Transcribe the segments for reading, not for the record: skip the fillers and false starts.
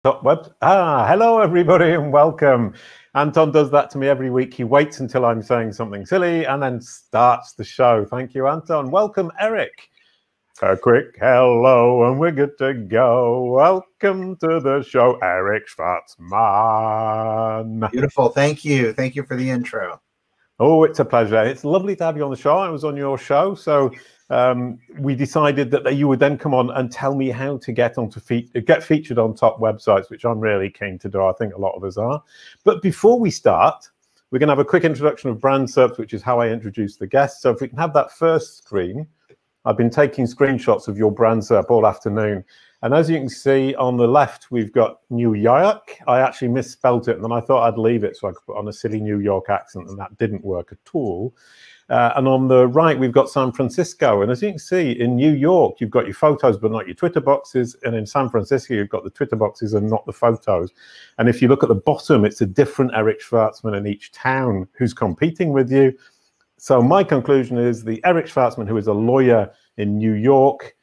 Hello everybody and welcome. Anton does that to me every week. He waits until I'm saying something silly and then starts the show. Thank you, Anton. Welcome, Eric. A quick hello and we're good to go. Welcome to the show, Eric Schwartzman. Beautiful. Thank you. Thank you for the intro. Oh, it's a pleasure. It's lovely to have you on the show. I was on your show, so we decided that you would then come on and tell me how to get featured on top websites, which I'm really keen to do. I think a lot of us are. But before we start, we're going to have a quick introduction of Brand SERP, which is how I introduce the guests. So if we can have that first screen. I've been taking screenshots of your Brand SERP all afternoon. And as you can see on the left, we've got New York. I actually misspelt it, and then I thought I'd leave it so I could put on a silly New York accent, and that didn't work at all. And on the right, we've got San Francisco. And as you can see, in New York, you've got your photos, but not your Twitter boxes. And in San Francisco, you've got the Twitter boxes and not the photos. And if you look at the bottom, it's a different Eric Schwartzman in each town who's competing with you. So my conclusion is the Eric Schwartzman, who is a lawyer in New York,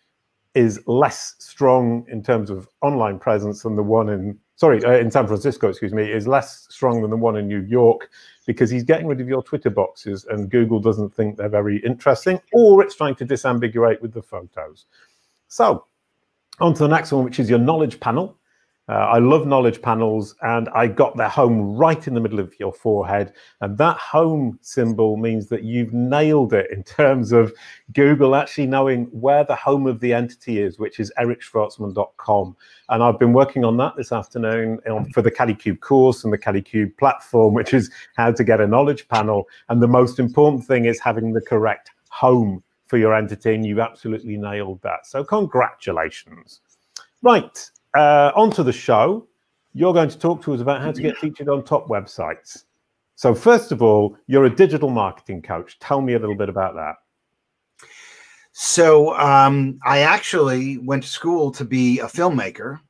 is less strong in terms of online presence than the one in San Francisco, excuse me, is less strong than the one in New York, because he's getting rid of your Twitter boxes and Google doesn't think they're very interesting, or it's trying to disambiguate with the photos. So on to the next one, which is your knowledge panel. I love knowledge panels, and I got their home right in the middle of your forehead. And that home symbol means that you've nailed it in terms of Google actually knowing where the home of the entity is, which is ericschwartzman.com. And I've been working on that this afternoon for the Kalicube course and the Kalicube platform, which is how to get a knowledge panel. And the most important thing is having the correct home for your entity, and you've absolutely nailed that. So congratulations. Right. Onto the show. You're going to talk to us about how to get featured on top websites. So first of all, you're a digital marketing coach. Tell me a little bit about that. So I actually went to school to be a filmmaker.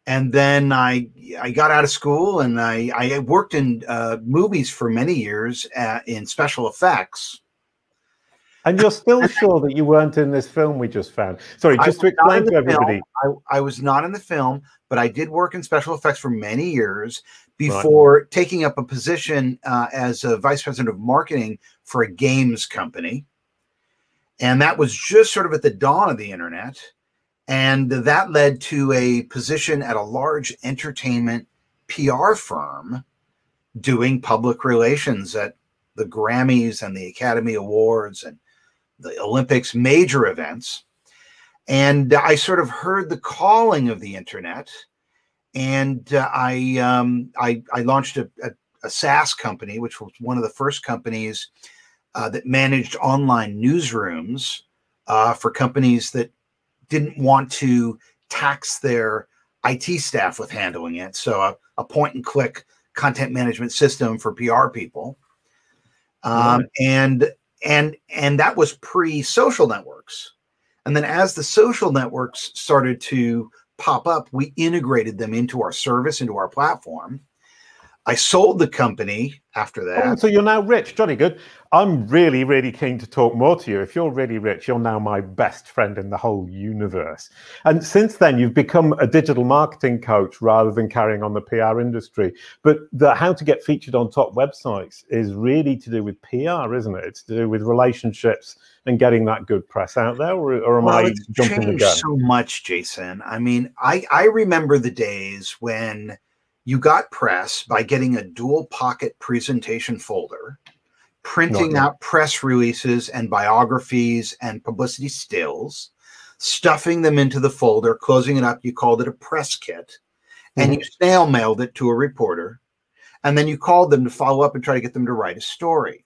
And then I got out of school and I worked in movies for many years in special effects. And you're still sure that you weren't in this film we just found? Sorry, just to explain to everybody. I was not in the film, but I did work in special effects for many years before taking up a position as a vice president of marketing for a games company. And that was just sort of at the dawn of the internet. And that led to a position at a large entertainment PR firm doing public relations at the Grammys and the Academy Awards and the Olympics, major events. And I sort of heard the calling of the internet, and I launched a SaaS company, which was one of the first companies that managed online newsrooms for companies that didn't want to tax their IT staff with handling it. So a point-and-click content management system for PR people. And that was pre-social networks. And then as the social networks started to pop up, we integrated them into our service, into our platform. I sold the company after that. Oh, so you're now rich. Jolly good. I'm really, really keen to talk more to you. If you're really rich, you're now my best friend in the whole universe. And since then, you've become a digital marketing coach rather than carrying on the PR industry. But how to get featured on top websites is really to do with PR, isn't it? It's to do with relationships and getting that good press out there, or am I jumping the gun? So much, Jason. I mean, I remember the days when you got press by getting a dual pocket presentation folder, printing out press releases and biographies and publicity stills, stuffing them into the folder, closing it up. You called it a press kit, and you snail mailed it to a reporter. And then you called them to follow up and try to get them to write a story.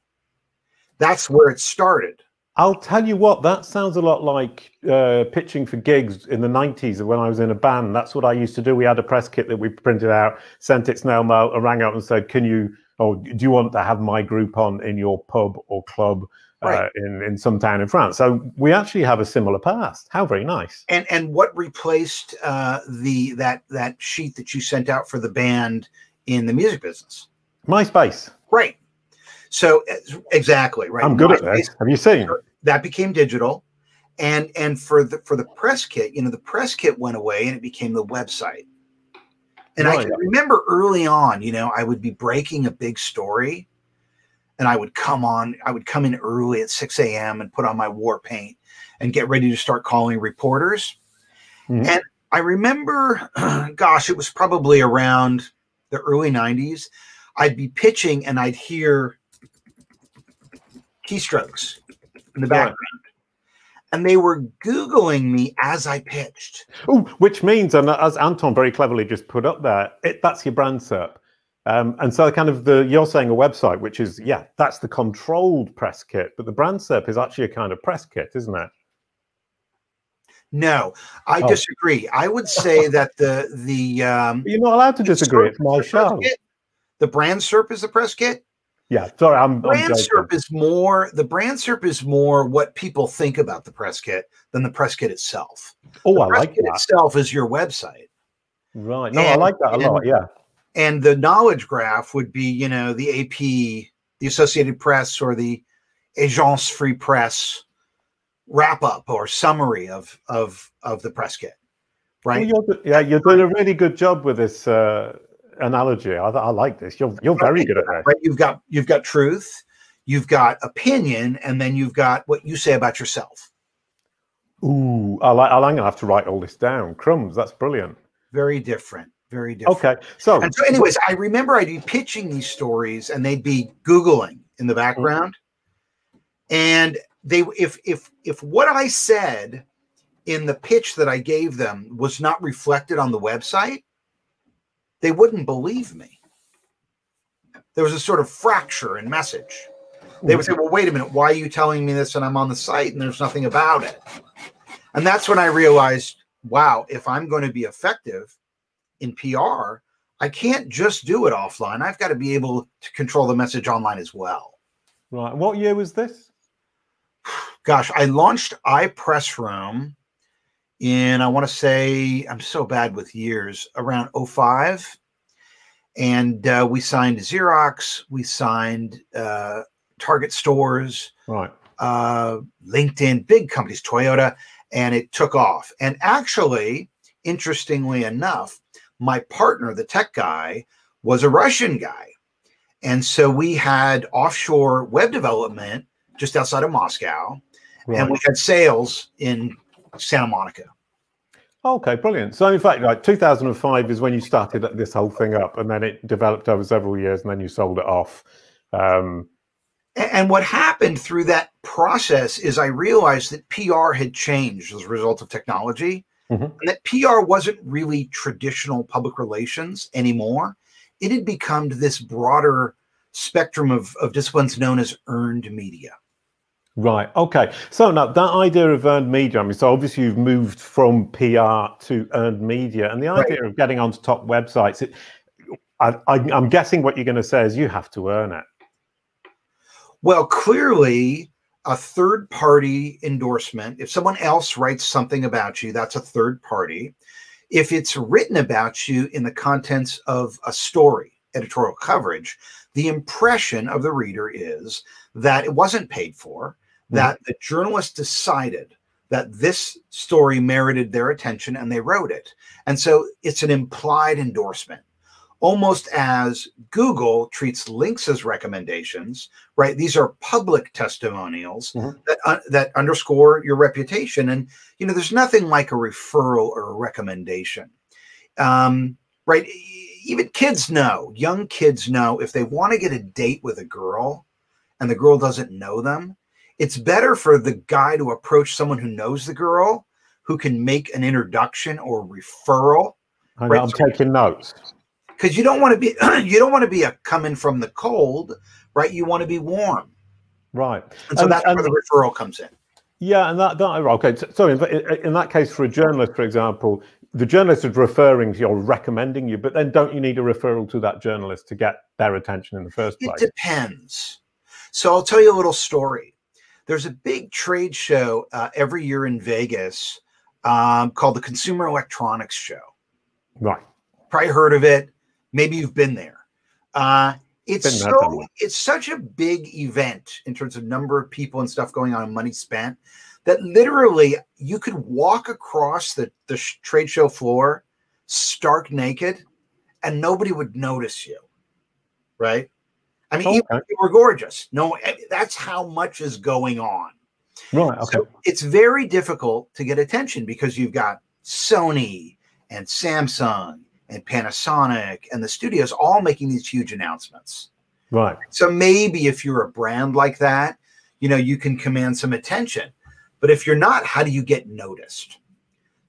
That's where it started. I'll tell you what, that sounds a lot like pitching for gigs in the 90s when I was in a band. That's what I used to do. We had a press kit that we printed out, sent it snail mail, and rang out and said, do you want to have my group on in your pub or club in some town in France? So we actually have a similar past. How very nice. And what replaced that sheet that you sent out for the band in the music business? MySpace. Right. So exactly right. I'm good at this. Have you seen? That became digital, and for the press kit, the press kit went away and it became the website. And I can remember early on, you know, I would be breaking a big story and I would come in early at 6 a.m. and put on my war paint and get ready to start calling reporters. And I remember, gosh, it was probably around the early 90s. I'd be pitching and I'd hear keystrokes in the background. And they were Googling me as I pitched. Oh, which means, and as Anton very cleverly just put up there, that's your brand SERP. And so kind of you're saying a website, which is, yeah, that's the controlled press kit, but the brand SERP is actually a kind of press kit, isn't it? No, I disagree. I would say that you're not allowed to disagree. It's my show. The brand SERP is the press kit. Yeah, sorry, brand SERP is more. The brand SERP is more what people think about the press kit than the press kit itself. Oh, the I press like kit that. Itself is your website. Right. No, I like that a lot. Yeah. And the knowledge graph would be, you know, the AP, the Associated Press, or the Agence Free Press wrap up or summary of the press kit. Right. Well, you're doing a really good job with this analogy. I like this. You're very good at that. Right. You've got truth, you've got opinion, and then you've got what you say about yourself. Ooh, I'm gonna have to write all this down. Crumbs, that's brilliant. Very different. Very different. Okay. So anyways, I remember I'd be pitching these stories and they'd be Googling in the background. And if what I said in the pitch that I gave them was not reflected on the website, they wouldn't believe me. There was a sort of fracture in message. They would say, well, wait a minute, why are you telling me this and I'm on the site and there's nothing about it? And that's when I realized, wow, if I'm going to be effective in PR, I can't just do it offline. I've got to be able to control the message online as well. Right. What year was this? Gosh, I launched iPressroom in, I want to say, I'm so bad with years, around 05. And we signed Xerox, we signed Target stores, right, LinkedIn, big companies, Toyota, and it took off. And actually, interestingly enough, my partner, the tech guy, was a Russian guy. And so we had offshore web development just outside of Moscow, right, and we had sales in Santa Monica. Okay, brilliant. So in fact, like 2005 is when you started this whole thing up, and then it developed over several years, and then you sold it off. And what happened through that process is I realized that PR had changed as a result of technology, and that PR wasn't really traditional public relations anymore. It had become this broader spectrum of disciplines known as earned media. Right. Okay. So now that idea of earned media, I mean, so obviously you've moved from PR to earned media, and the idea of getting onto top websites, I'm guessing what you're going to say is you have to earn it. Well, clearly a third-party endorsement, if someone else writes something about you, that's a third party. If it's written about you in the contents of a story, editorial coverage, the impression of the reader is that it wasn't paid for, that the journalist decided that this story merited their attention and they wrote it. And so it's an implied endorsement, almost as Google treats links as recommendations, right? These are public testimonials that underscore your reputation. And, you know, there's nothing like a referral or a recommendation, right? Even kids know, young kids know, if they want to get a date with a girl and the girl doesn't know them, it's better for the guy to approach someone who knows the girl, who can make an introduction or referral. Right? I'm taking notes. Because you don't want to be a coming from the cold, right? You want to be warm, right? And so that's where the referral comes in. Yeah, and that okay. So in that case, for a journalist, for example, the journalist is referring to you or recommending you, but then don't you need a referral to that journalist to get their attention in the first place? It depends. So I'll tell you a little story. There's a big trade show every year in Vegas called the Consumer Electronics Show. Right. Probably heard of it. Maybe you've been there. It's such a big event in terms of number of people and stuff going on and money spent that literally you could walk across the trade show floor stark naked and nobody would notice you, right? I mean, Okay. even if you were gorgeous. No, that's how much is going on. Right. Okay. So it's very difficult to get attention because you've got Sony and Samsung and Panasonic and the studios all making these huge announcements. Right. So maybe if you're a brand like that, you know, you can command some attention. But if you're not, how do you get noticed?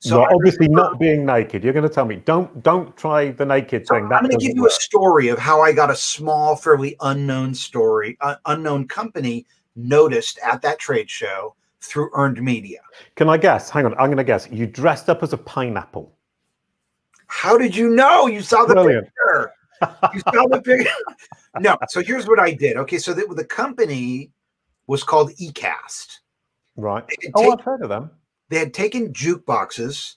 So well, obviously not being naked. You're going to tell me, don't try the naked thing. I'm going to give you a story of how I got a small, fairly unknown company noticed at that trade show through earned media. Can I guess? Hang on, I'm going to guess. You dressed up as a pineapple. How did you know? You saw the picture. You saw the picture. No. So here's what I did. Okay. So the company was called eCast. Right. Oh, I've heard of them. They had taken jukeboxes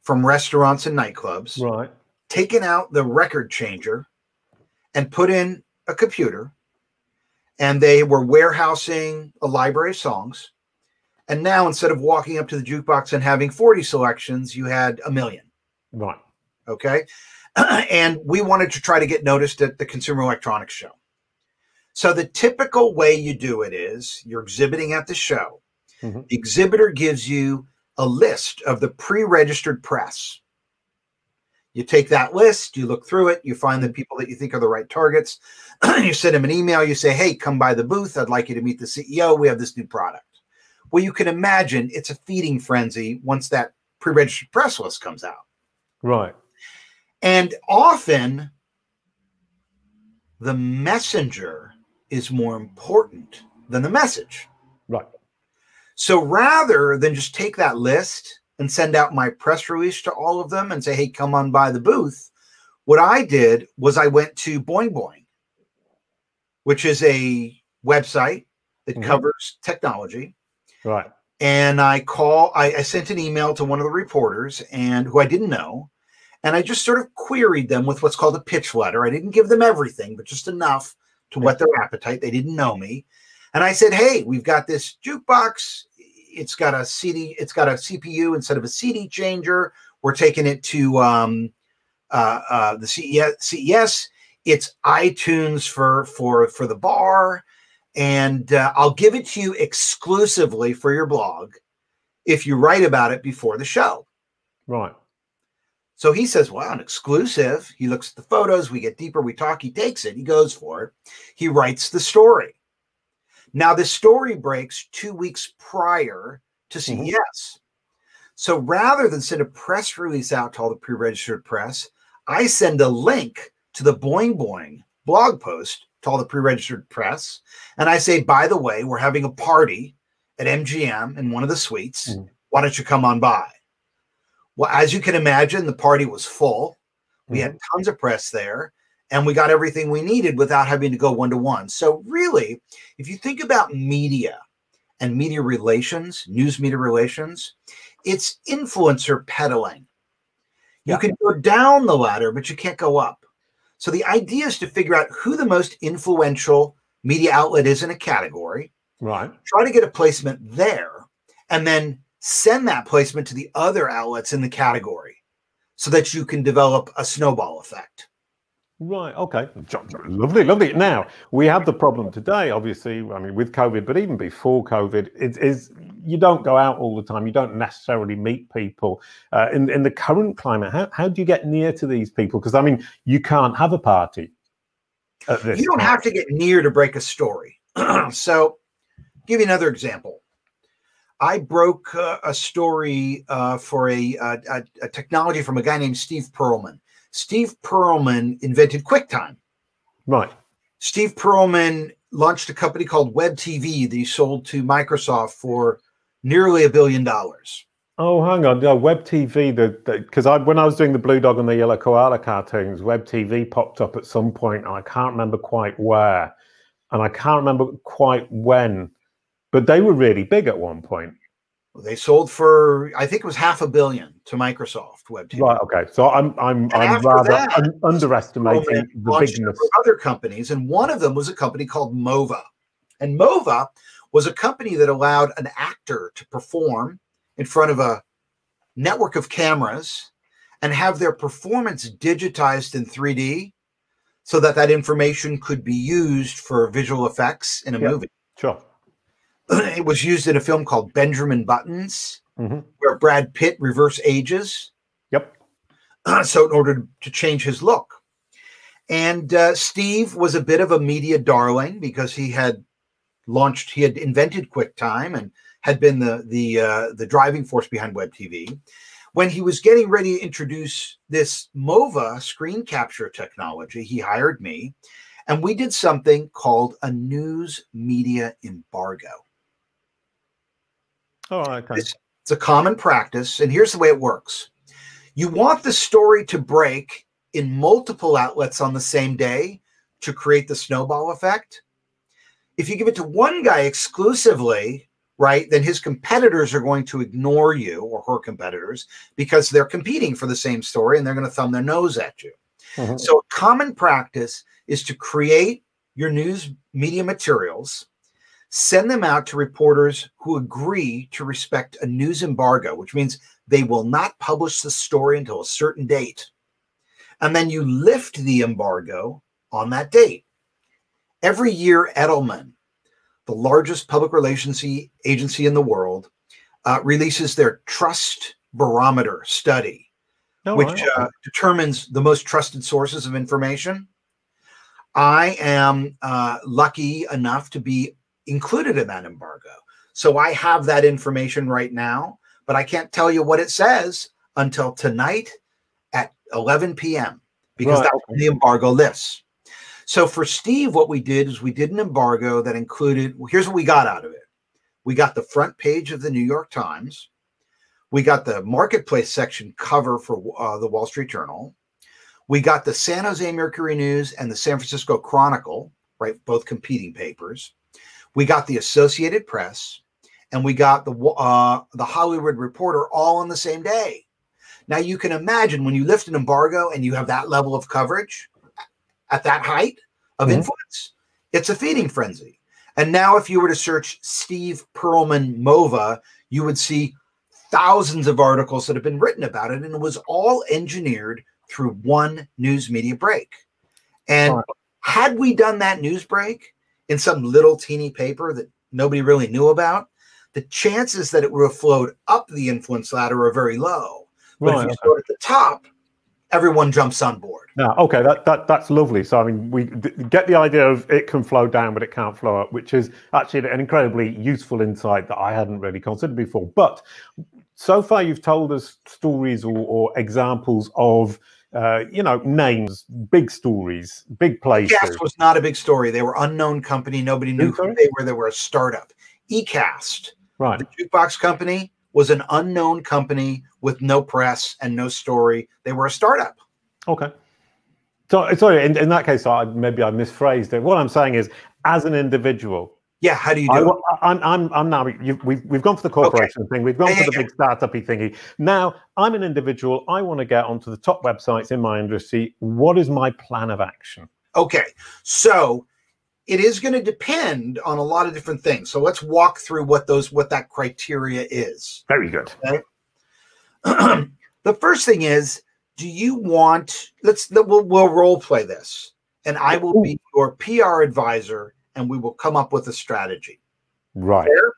from restaurants and nightclubs, right, taken out the record changer and put in a computer, and they were warehousing a library of songs. And now instead of walking up to the jukebox and having 40 selections, you had 1 million. Right. Okay. And we wanted to try to get noticed at the Consumer Electronics Show. So the typical way you do it is you're exhibiting at the show. Mm-hmm. The exhibitor gives you a list of the pre-registered press. You take that list, you look through it, you find the people that you think are the right targets. You send them an email, you say, hey, come by the booth. I'd like you to meet the CEO. We have this new product. Well, you can imagine it's a feeding frenzy once that pre-registered press list comes out. Right. And often the messenger is more important than the message. Right. So rather than just take that list and send out my press release to all of them and say, hey, come on by the booth, what I did was I went to Boing Boing, which is a website that covers technology. Right. And I sent an email to one of the reporters and who I didn't know. And I just sort of queried them with what's called a pitch letter. I didn't give them everything, but just enough to whet their appetite. They didn't know me. And I said, hey, we've got this jukebox. It's got a CPU instead of a CD changer. We're taking it to the CES. It's iTunes for the bar. And I'll give it to you exclusively for your blog if you write about it before the show. Right. So he says, wow, an exclusive. He looks at the photos. We get deeper. We talk. He takes it. He goes for it. He writes the story. Now, the story breaks 2 weeks prior to CES. So rather than send a press release out to all the pre-registered press, I send a link to the Boing Boing blog post to all the pre-registered press. And I say, by the way, we're having a party at MGM in one of the suites. Why don't you come on by? Well, as you can imagine, the party was full. We had tons of press there, and we got everything we needed without having to go one-to-one. So really, if you think about media and media relations, news media relations, it's influencer peddling. You can go down the ladder, but you can't go up. So the idea is to figure out who the most influential media outlet is in a category. Right. Try to get a placement there, and then send that placement to the other outlets in the category so that you can develop a snowball effect. Right. Okay. Lovely, lovely. Now, we have the problem today, obviously, I mean, with COVID, but even before COVID, it is you don't go out all the time. You don't necessarily meet people. In the current climate, how do you get near to these people? Because, I mean, you can't have a party at this You don't have to get near to break a story. So, give you another example. I broke a story for a technology from a guy named Steve Perlman. Steve Perlman invented QuickTime. Right. Steve Perlman launched a company called Web TV that he sold to Microsoft for nearly $1 billion. Oh, hang on. No, Web TV, because when I was doing the Blue Dog and the Yellow Koala cartoons, Web TV popped up at some point, and I can't remember quite where, and I can't remember quite when. But they were really big at one point. They sold for, I think it was $500 million to Microsoft Web TV. Right. Okay. So I'm rather underestimating the bigness. Other companies, and one of them was a company called Mova, and Mova was a company that allowed an actor to perform in front of a network of cameras, and have their performance digitized in 3D so that that information could be used for visual effects in a movie. Sure. It was used in a film called Benjamin Buttons, where Brad Pitt reverse ages. Yep. So in order to change his look. And Steve was a bit of a media darling because he had invented QuickTime and had been the driving force behind web TV. When he was getting ready to introduce this MOVA screen capture technology, he hired me, and we did something called a news media embargo. Oh, okay. It's a common practice, and here's the way it works. You want the story to break in multiple outlets on the same day to create the snowball effect. If you give it to one guy exclusively, right, then his competitors are going to ignore you, or her competitors, because they're competing for the same story and they're going to thumb their nose at you. So a common practice is to create your news media materials, send them out to reporters who agree to respect a news embargo, which means they will not publish the story until a certain date. And then you lift the embargo on that date. Every year, Edelman, the largest public relations agency in the world, releases their Trust Barometer study, which determines the most trusted sources of information. I am lucky enough to be included in that embargo. So I have that information right now, but I can't tell you what it says until tonight at 11 p.m. because that's when the embargo lifts. So for Steve, what we did is we did an embargo that included, here's what we got out of it. We got the front page of the New York Times. We got the marketplace section cover for the Wall Street Journal. We got the San Jose Mercury News and the San Francisco Chronicle, right? Both competing papers. We got the Associated Press, and we got the Hollywood Reporter all on the same day. Now you can imagine when you lift an embargo and you have that level of coverage at that height of influence, it's a feeding frenzy. And now if you were to search Steve Perlman MOVA, you would see thousands of articles that have been written about it, and it was all engineered through one news media break. And had we done that news break in some little teeny paper that nobody really knew about, the chances that it would have flowed up the influence ladder are very low. But if you start at the top, everyone jumps on board. Yeah, okay, that's lovely. So, I mean, we get the idea of it can flow down, but it can't flow up, which is actually an incredibly useful insight that I hadn't really considered before. But so far, you've told us stories or examples of, names, big stories, big places. ECAST was not a big story. They were unknown company. Nobody knew who they were. They were a startup. ECAST, the jukebox company, was an unknown company with no press and no story. They were a startup. Okay. So, sorry, in that case, maybe I misphrased it. What I'm saying is, as an individual, yeah, how do you do it? I'm now. We've gone for the corporation thing. We've gone for the big startup-y thingy. Now I'm an individual. I want to get onto the top websites in my industry. What is my plan of action? Okay, so it is going to depend on a lot of different things. So let's walk through what that criteria is. Very good. Okay? The first thing is, do you want? We'll role play this, and I will be your PR advisor, and we will come up with a strategy. Right. Fair?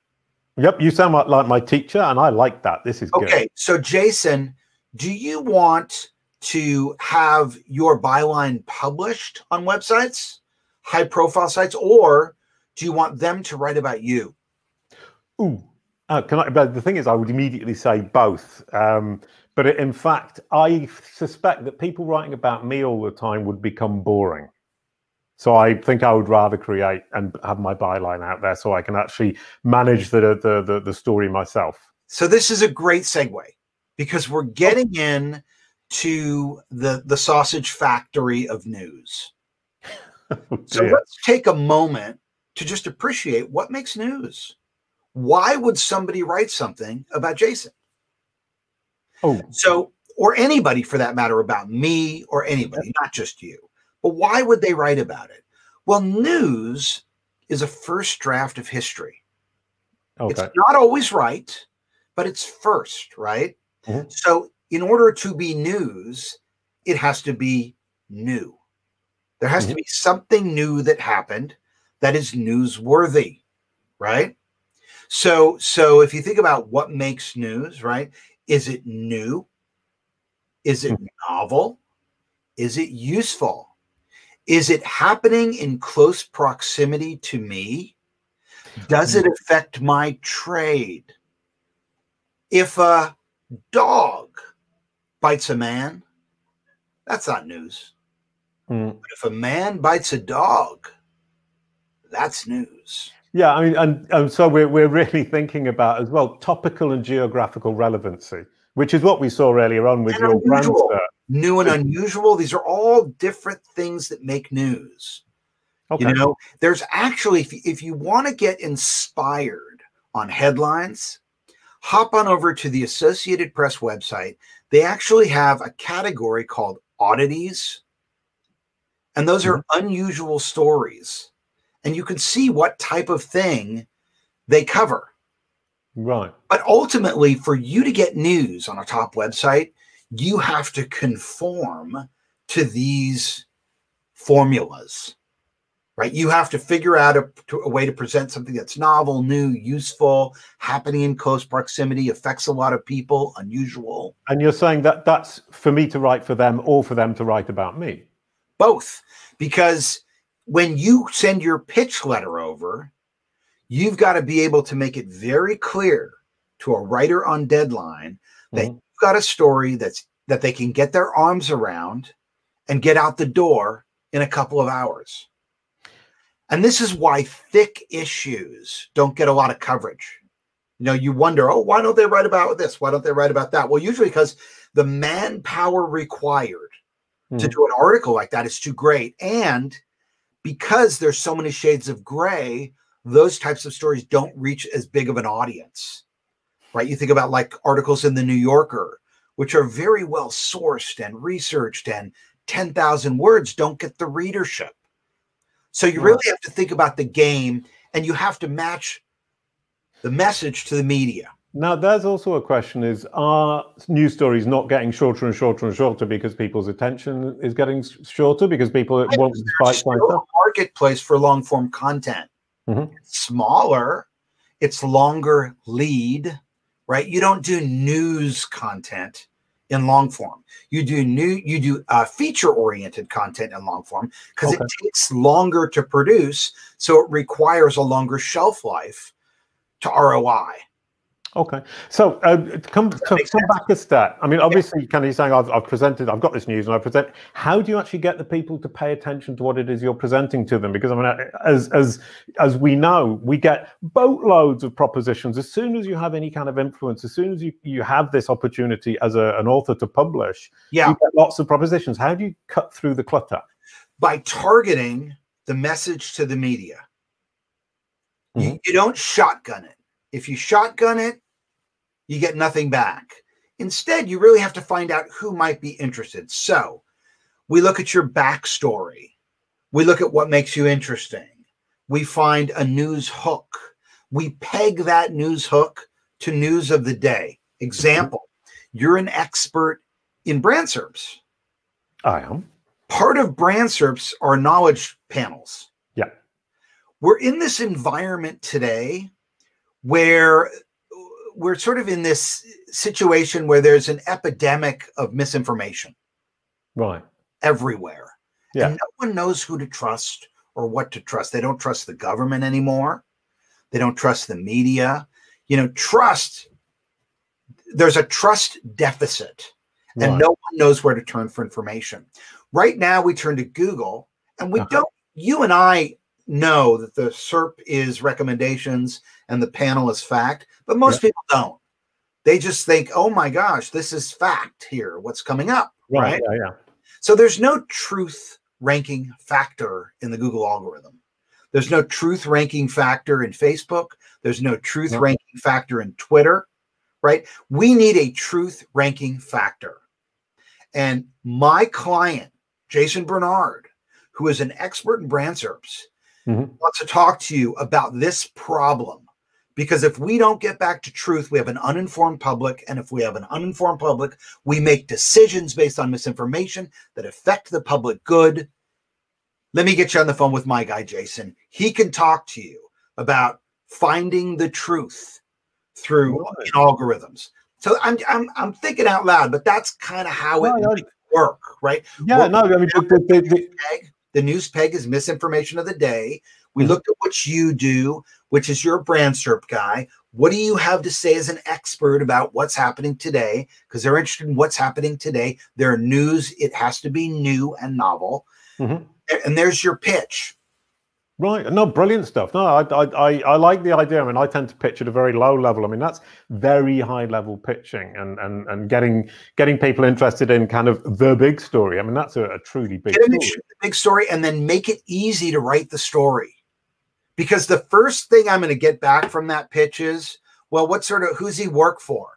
Yep. You sound like my teacher, and I like that. This is good. Okay. So, Jason, do you want to have your byline published on websites, high-profile sites, or do you want them to write about you? But the thing is, I would immediately say both. But in fact, I suspect that people writing about me all the time would become boring. So I think I would rather create and have my byline out there so I can actually manage the story myself. So this is a great segue because we're getting in to the sausage factory of news. So let's take a moment to just appreciate what makes news. Why would somebody write something about Jason? Or anybody for that matter, about me or anybody, not just you. But why would they write about it? Well, news is a first draft of history. It's not always right, but it's first, right? So in order to be news, it has to be new. There has to be something new that happened that is newsworthy, right? So if you think about what makes news, right? Is it new? Is it novel? Is it useful? Is it happening in close proximity to me? Does it affect my trade? If a dog bites a man, that's not news. But if a man bites a dog, that's news. Yeah, I mean, and so we're really thinking about as well topical and geographical relevancy, which is what we saw earlier on with your brand SERP. New and unusual. These are all different things that make news. Okay. You know, there's actually, if you want to get inspired on headlines, hop on over to the Associated Press website. They actually have a category called oddities. And those are unusual stories. And you can see what type of thing they cover. Right. But ultimately, for you to get news on a top website, you have to conform to these formulas, right? You have to figure out a way to present something that's novel, new, useful, happening in close proximity, affects a lot of people, unusual. And you're saying that that's for me to write for them or for them to write about me? Both. Because when you send your pitch letter over, you've got to be able to make it very clear to a writer on deadline that you've got a story that they can get their arms around and get out the door in a couple of hours. And this is why thick issues don't get a lot of coverage. You know, you wonder, oh, why don't they write about this? Why don't they write about that? Well, usually because the manpower required to do an article like that is too great. And because there's so many shades of gray, those types of stories don't reach as big of an audience, right? You think about like articles in the New Yorker, which are very well sourced and researched, and 10,000 words don't get the readership. So you really have to think about the game, and you have to match the message to the media. Now, there's also a question is, are news stories not getting shorter and shorter and shorter because people's attention is getting shorter because people want to fight a marketplace for long form content. It's smaller, it's longer lead, right? You don't do news content in long form. You do feature oriented content in long form because it takes longer to produce, so it requires a longer shelf life to ROI. Okay, so come back a step. I mean, obviously, kind of saying I've presented, I've got this news, and I present. How do you actually get the people to pay attention to what it is you're presenting to them? Because I mean, as we know, we get boatloads of propositions. As soon as you have any kind of influence, as soon as you have this opportunity as an author to publish, you get lots of propositions. How do you cut through the clutter? By targeting the message to the media. You don't shotgun it. If you shotgun it, you get nothing back. Instead, you really have to find out who might be interested. So we look at your backstory. We look at what makes you interesting. We find a news hook. We peg that news hook to news of the day. Example, you're an expert in brand SERPs. I am. Part of brand SERPs are knowledge panels. Yeah. We're in this environment today where we're sort of in this situation where there's an epidemic of misinformation everywhere. Yeah. And no one knows who to trust or what to trust. They don't trust the government anymore. They don't trust the media. You know, there's a trust deficit, and no one knows where to turn for information. Right now, we turn to Google, and you and I know that the SERP is recommendations and the panel is fact, but most people don't. They just think, oh my gosh, this is fact here. What's coming up, right? Yeah. So there's no truth ranking factor in the Google algorithm. There's no truth ranking factor in Facebook. There's no truth ranking factor in Twitter, right? We need a truth ranking factor. And my client, Jason Barnard, who is an expert in brand SERPs, wants to talk to you about this problem, Because if we don't get back to truth, we have an uninformed public. And if we have an uninformed public, we make decisions based on misinformation that affect the public good. Let me get you on the phone with my guy, Jason. He can talk to you about finding the truth through algorithms. So I'm thinking out loud, but that's kind of how it might work, right? Yeah, no, I mean, the news peg is misinformation of the day. We looked at what you do, which is you're a brand SERP guy. What do you have to say as an expert about what's happening today? Because they're interested in what's happening today. Their news, it has to be new and novel. And there's your pitch. Right. No, brilliant stuff. No, I like the idea. I mean, I tend to pitch at a very low level. I mean, that's very high level pitching and getting people interested in kind of the big story. I mean, that's a truly big story. The big story, and then make it easy to write the story. Because the first thing I'm going to get back from that pitch is, well, who's he work for?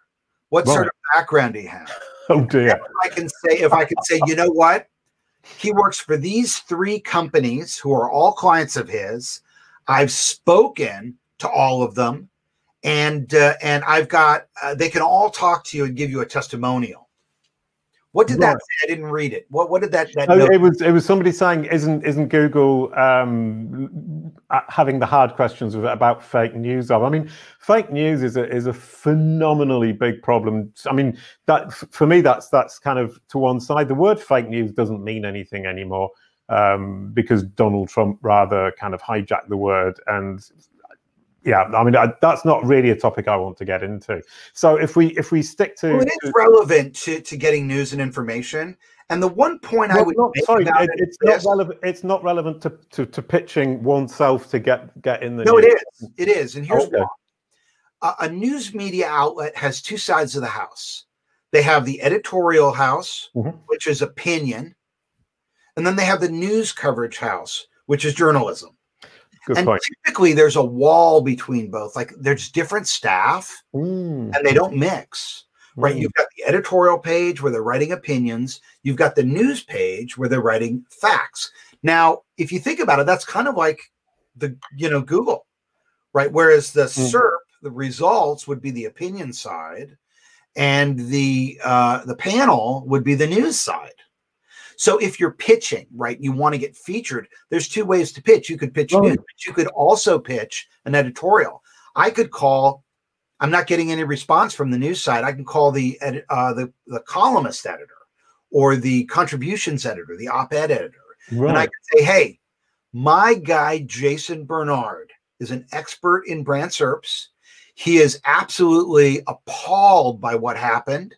What sort of background do you have? Oh dear. If I can say, you know what? He works for these 3 companies who are all clients of his. I've spoken to all of them, and I've got they can all talk to you and give you a testimonial. What did that say? I didn't read it. What did that it was somebody saying, isn't Google having the hard questions about fake news? I mean, fake news is a phenomenally big problem. I mean, that for me, that's kind of to one side. The word fake news doesn't mean anything anymore because Donald Trump rather kind of hijacked the word. And yeah, I mean, that's not really a topic I want to get into. So if we stick to, it is relevant to getting news and information. And the one point I would make about it's not relevant to pitching oneself to get in the news. No, it is, and here's why. A news media outlet has 2 sides of the house. They have the editorial house, which is opinion, and then they have the news coverage house, which is journalism. Good and point. Typically there's a wall between both. Like there's different staff and they don't mix, right? You've got the editorial page where they're writing opinions. You've got the news page where they're writing facts. Now, if you think about it, that's kind of like Google, right? Whereas the SERP, the results would be the opinion side, and the panel would be the news side. So if you're pitching, right, you want to get featured, there's 2 ways to pitch. You could pitch news, but you could also pitch an editorial. I could call, I'm not getting any response from the news side. I can call the columnist editor or the contributions editor, the op-ed editor. Right. And I can say, hey, my guy, Jason Barnard, is an expert in brand SERPs. He is absolutely appalled by what happened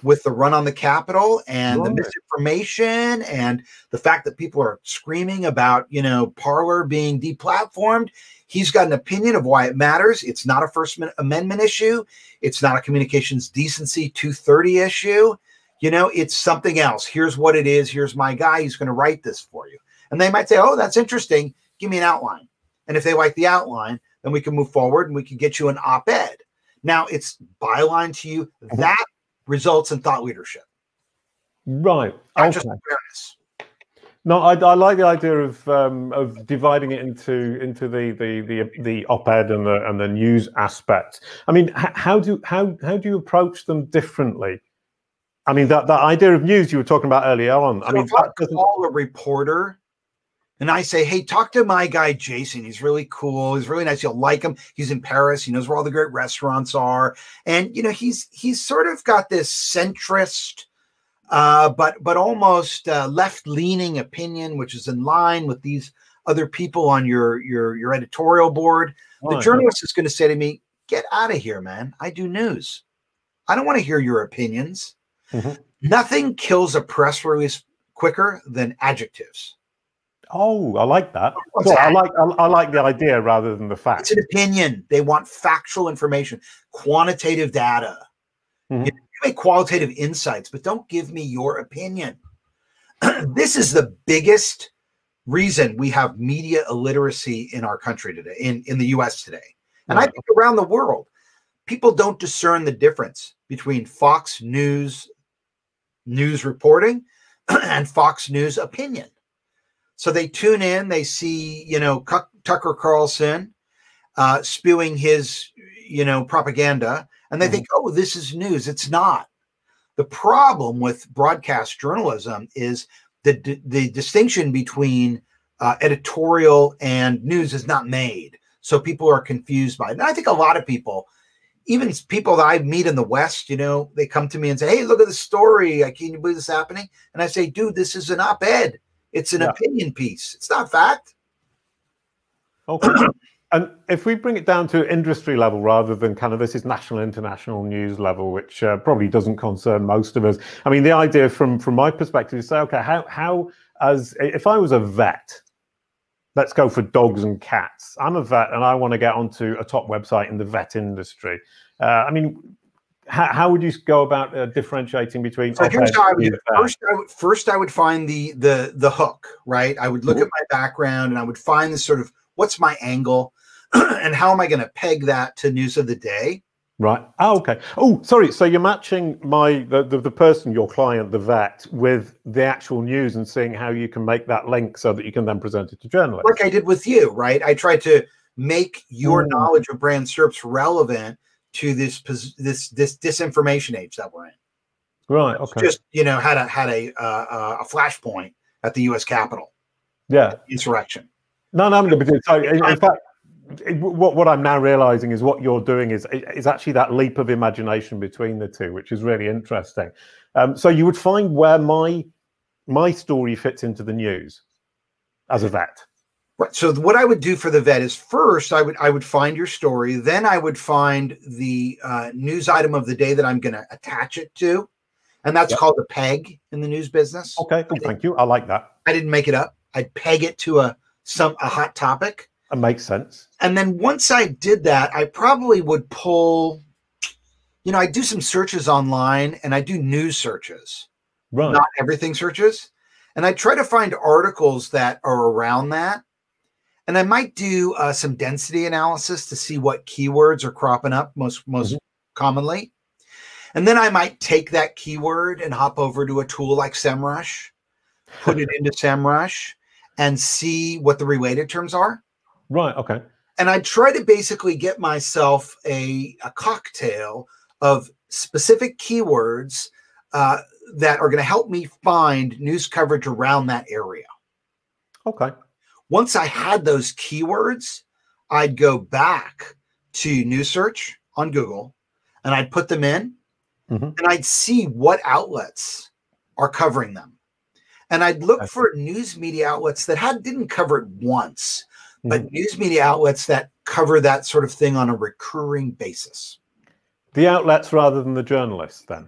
with the run on the Capitol and the misinformation and the fact that people are screaming about, Parler being deplatformed. He's got an opinion of why it matters. It's not a First Amendment issue. It's not a communications decency 230 issue. It's something else. Here's what it is. Here's my guy. He's going to write this for you. And they might say, oh, that's interesting. Give me an outline. And if they like the outline, then we can move forward and we can get you an op-ed. Now it's byline to you. That results in thought leadership. Right. Not just awareness. No, I like the idea of dividing it into the op-ed and the news aspect. I mean, how do you approach them differently? I mean, that idea of news you were talking about earlier on. So I mean, if I call a reporter and I say, hey, talk to my guy, Jason. He's really cool. He's really nice. You'll like him. He's in Paris. He knows where all the great restaurants are. And, he's sort of got this centrist, but almost left-leaning opinion, which is in line with these other people on your editorial board. The journalist is going to say to me, get out of here, man. I do news. I don't want to hear your opinions. Nothing kills a press release quicker than adjectives. Oh, I like that. So I like the idea rather than the fact. It's an opinion. They want factual information, quantitative data. You make qualitative insights, but don't give me your opinion. This is the biggest reason we have media illiteracy in our country today, in the U.S. today. And I think around the world, people don't discern the difference between Fox News reporting and Fox News opinion. So they tune in, they see, Tucker Carlson spewing his, propaganda, and they think, oh, this is news. It's not. The problem with broadcast journalism is the distinction between editorial and news is not made. So people are confused by it. And I think a lot of people, even people that I meet in the West, they come to me and say, hey, look at this story. Can you believe this is happening? And I say, dude, this is an op-ed. It's an opinion piece. It's not fact. Okay. And if we bring it down to industry level rather than kind of this is national, international news level, which probably doesn't concern most of us. I mean, the idea from my perspective is say, okay, if I was a vet, let's go for dogs and cats. I'm a vet and I want to get onto a top website in the vet industry. I mean, how would you go about differentiating between? So here's how I would do it. First, I would find the hook, right? I would look at my background and I would find this sort of, what's my angle and how am I going to peg that to news of the day? Right. Oh, okay. Oh, sorry. So you're matching the person, your client, the vet, with the actual news and seeing how you can make that link so that you can then present it to journalists. Like I did with you, right? I tried to make your knowledge of brand SERPs relevant to this disinformation age that we're in. Right. Okay. Just had a flashpoint at the U.S. Capitol. Yeah. Insurrection. No. So in fact, what I'm now realizing is what you're doing is actually that leap of imagination between the two, which is really interesting. So you would find where my story fits into the news as a vet. Right. So what I would do for the vet is first I would find your story, then I would find the news item of the day that I'm going to attach it to, and that's called a peg in the news business. Okay, thank you. I like that. I didn't make it up. I'd peg it to a hot topic. It makes sense. And then once I did that, I probably would pull, I do some searches online and I do news searches, not everything searches. And I try to find articles that are around that. And I might do some density analysis to see what keywords are cropping up most commonly. And then I might take that keyword and hop over to a tool like SEMrush, put it into SEMrush and see what the related terms are. Right. Okay. And I try to basically get myself a cocktail of specific keywords that are going to help me find news coverage around that area. Okay. Once I had those keywords, I'd go back to news search on Google and I'd put them in and I'd see what outlets are covering them. And I'd look for news media outlets that didn't cover it once, but news media outlets that cover that sort of thing on a recurring basis. The outlets rather than the journalists, then?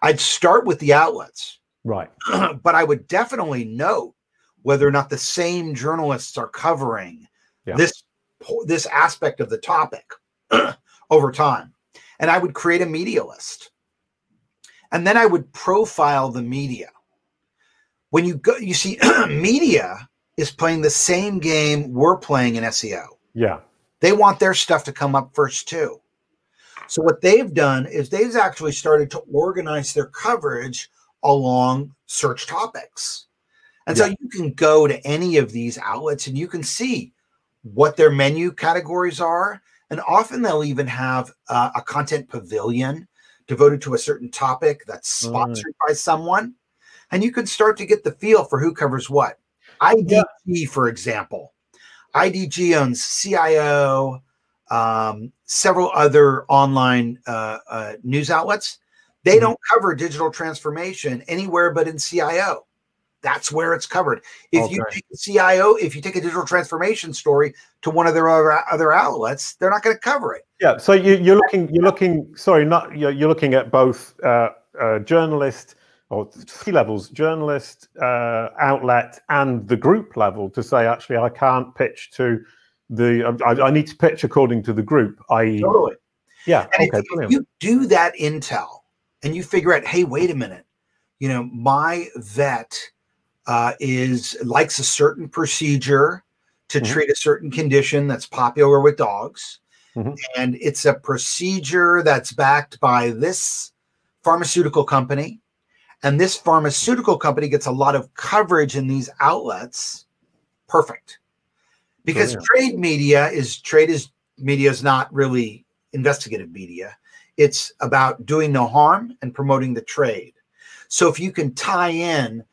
I'd start with the outlets. Right. But I would definitely note whether or not the same journalists are covering this aspect of the topic over time. And I would create a media list. And then I would profile the media. When you go, you see media is playing the same game we're playing in SEO. Yeah. They want their stuff to come up first too. So what they've done is they've actually started to organize their coverage along search topics. And so you can go to any of these outlets and you can see what their menu categories are. And often they'll even have a content pavilion devoted to a certain topic that's sponsored by someone. And you can start to get the feel for who covers what. IDG, for example. IDG owns CIO, several other online news outlets. They don't cover digital transformation anywhere but in CIO. That's where it's covered. If you take a CIO, if you take a digital transformation story to one of their other outlets, they're not going to cover it. Yeah. So you're looking at both journalist or three levels, journalist, outlet, and the group level to say, actually, I can't pitch to I need to pitch according to the group, i.e. Totally. Yeah. And if you do that intel and you figure out, hey, wait a minute, my vet likes a certain procedure to treat a certain condition that's popular with dogs. And it's a procedure that's backed by this pharmaceutical company. And this pharmaceutical company gets a lot of coverage in these outlets. Perfect. Because trade media is not really investigative media. It's about doing no harm and promoting the trade. So if you can tie in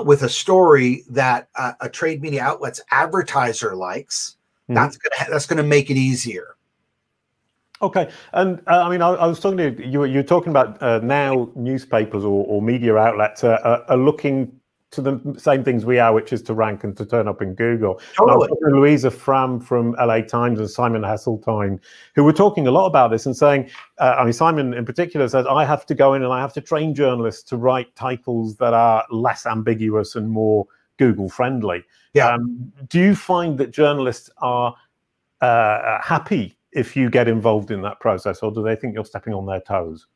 with a story that a trade media outlet's advertiser likes, that's gonna make it easier. Okay, and I mean, I was talking to you. You're talking about now newspapers or media outlets are looking to the same things we are, which is to rank and to turn up in Google. Totally. I was talking to Louisa Fram from LA Times and Simon Heseltine, who were talking a lot about this and saying, I mean, Simon in particular says, I have to go in and I have to train journalists to write titles that are less ambiguous and more Google friendly. Yeah. Do you find that journalists are happy if you get involved in that process, or do they think you're stepping on their toes?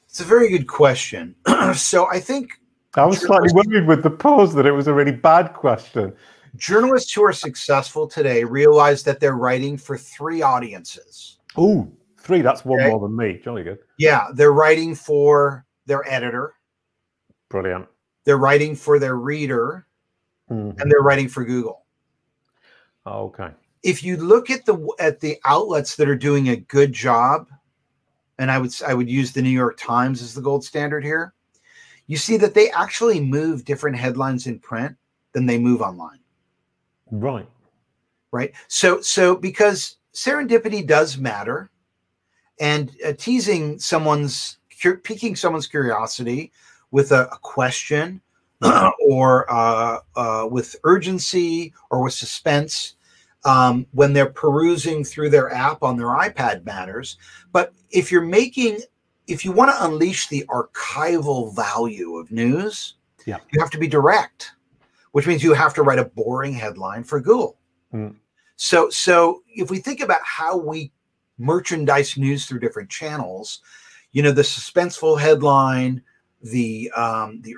It's a very good question. So I think I was slightly worried with the pause that it was a really bad question. Journalists who are successful today realize that they're writing for 3 audiences. Ooh, 3, that's one more than me. Jolly good. Yeah, they're writing for their editor. Brilliant. They're writing for their reader, and they're writing for Google. Okay. If you look at the outlets that are doing a good job, and I would use the New York Times as the gold standard here, you see that they actually move different headlines in print than they move online. Right. Right. So because serendipity does matter, and piquing someone's curiosity with a question or with urgency or with suspense when they're perusing through their app on their iPad matters. But if you want to unleash the archival value of news, you have to be direct, which means you have to write a boring headline for Google. So if we think about how we merchandise news through different channels, the suspenseful headline, the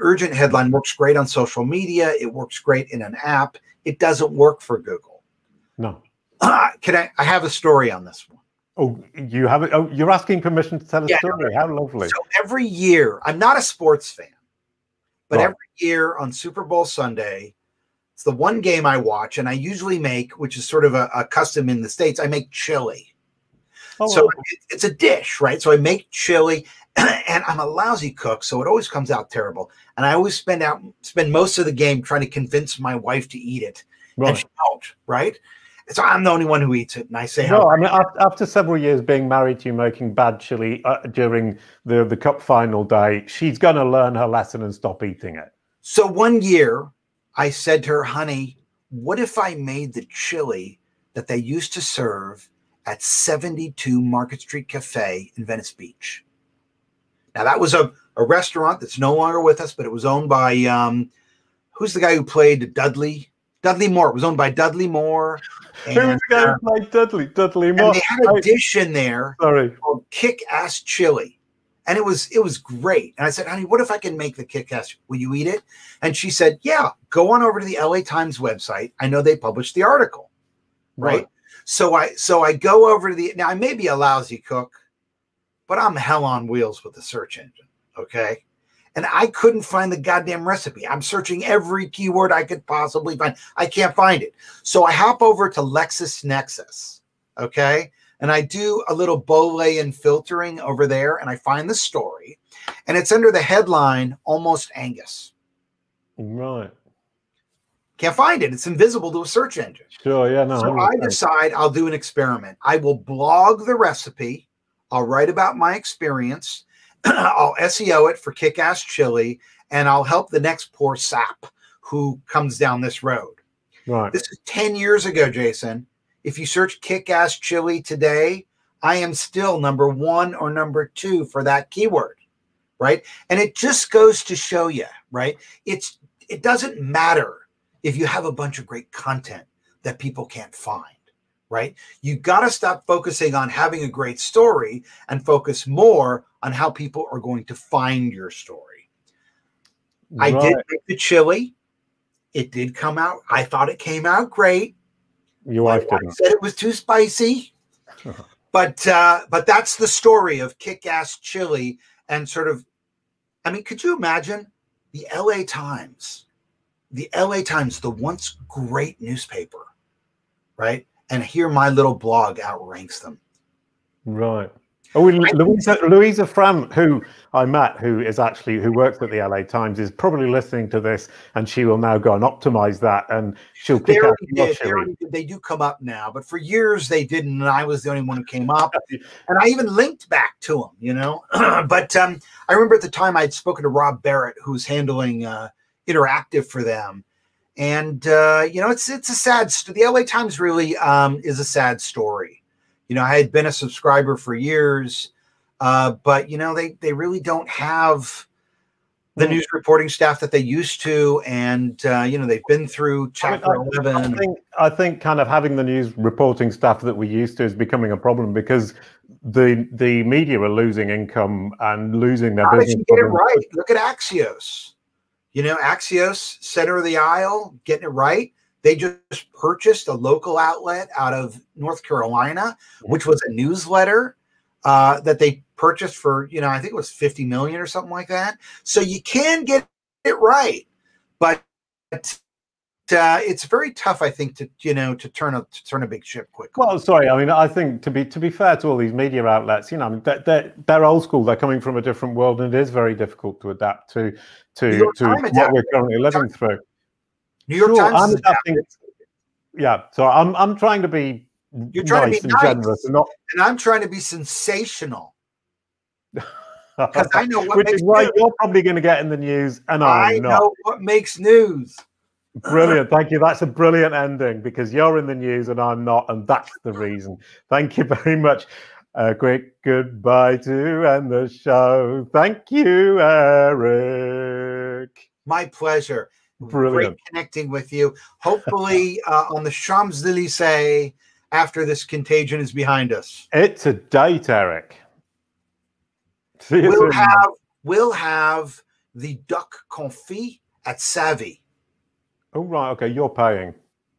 urgent headline works great on social media. It works great in an app. It doesn't work for Google. No. I have a story on this one. Oh, you have it. Oh, you're asking permission to tell a story. How lovely. So every year, I'm not a sports fan, but every year on Super Bowl Sunday, it's the one game I watch, and I usually make, which is sort of a custom in the States, I make chili. Oh, so it's a dish, right? So I make chili, and I'm a lousy cook, so it always comes out terrible. And I always spend most of the game trying to convince my wife to eat it, and she won't, right? So I'm the only one who eats it, and I say, no, I mean, after several years being married to you, making bad chili during the cup final day, she's going to learn her lesson and stop eating it. So one year, I said to her, honey, what if I made the chili that they used to serve at 72 Market Street Cafe in Venice Beach? Now, that was a restaurant that's no longer with us, but it was owned by, who's the guy who played Dudley? Dudley Moore. It was owned by Dudley Moore. Who was the guy who played Dudley? Dudley Moore. And they had a dish in there called Kick-Ass Chili. And it was great. And I said, honey, what if I can make the Kick-Ass? Will you eat it? And she said, yeah, go on over to the LA Times website. I know they published the article. Right? So I go over to now I may be a lousy cook, but I'm hell on wheels with the search engine. Okay. And I couldn't find the goddamn recipe. I'm searching every keyword I could possibly find. I can't find it. So I hop over to LexisNexis, okay? And I do a little Boolean filtering over there, and I find the story. And it's under the headline, Almost Angus. Right. Can't find it. It's invisible to a search engine. Sure, yeah, no. So I decide I'll do an experiment. I will blog the recipe. I'll write about my experience. I'll SEO it for Kick-Ass Chili, and I'll help the next poor sap who comes down this road. Right. This is 10 years ago, Jason. If you search Kick-Ass Chili today, I am still number 1 or number 2 for that keyword, right? And it just goes to show you, right? It doesn't matter if you have a bunch of great content that people can't find. Right? You got to stop focusing on having a great story and focus more on how people are going to find your story. I did make the chili. It did come out. I thought it came out great. Your wife didn't. Said it was too spicy. But that's the story of Kick-Ass Chili and sort of, I mean, could you imagine the LA Times the LA Times, the once great newspaper, right? And here my little blog outranks them. Right. Oh, Louisa Fram, who I met, who works at the LA Times, is probably listening to this, and she will now go and optimize that, and she'll pick out. They do come up now, but for years they didn't, and I was the only one who came up, and I even linked back to them, you know. But I remember at the time I'd spoken to Rob Barrett, who's handling interactive for them, and you know, it's a sad. The LA Times really is a sad story. You know, I had been a subscriber for years, but, you know, they really don't have the news reporting staff that they used to. And, you know, they've been through Chapter 11. I think kind of having the news reporting staff that we used to is becoming a problem, because the media are losing income and losing their business. Get it right. Look at Axios. You know, Axios, center of the aisle, getting it right. They just purchased a local outlet out of North Carolina, which was a newsletter that they purchased for, you know, I think it was 50 million or something like that. So you can get it right, but it's very tough, I think, to, you know, to turn a big ship quickly. Well, sorry, I mean, I think to be fair to all these media outlets, you know, I mean, they're old school. They're coming from a different world, and it is very difficult to adapt to what we're currently living through. New York Times. Yeah, so I'm trying to be nice and generous, and I'm trying to be sensational, because I know what which is why you're probably going to get in the news, and I know what makes news. Brilliant, thank you. That's a brilliant ending, because you're in the news and I'm not, and that's the reason. Thank you very much. A quick goodbye to end the show. Thank you, Eric. My pleasure. Brilliant. Great connecting with you. Hopefully on the Champs-Élysées after this contagion is behind us. It's a date, Eric. See you soon. We'll have the duck confit at Savvy. Oh, right. Okay. You're paying.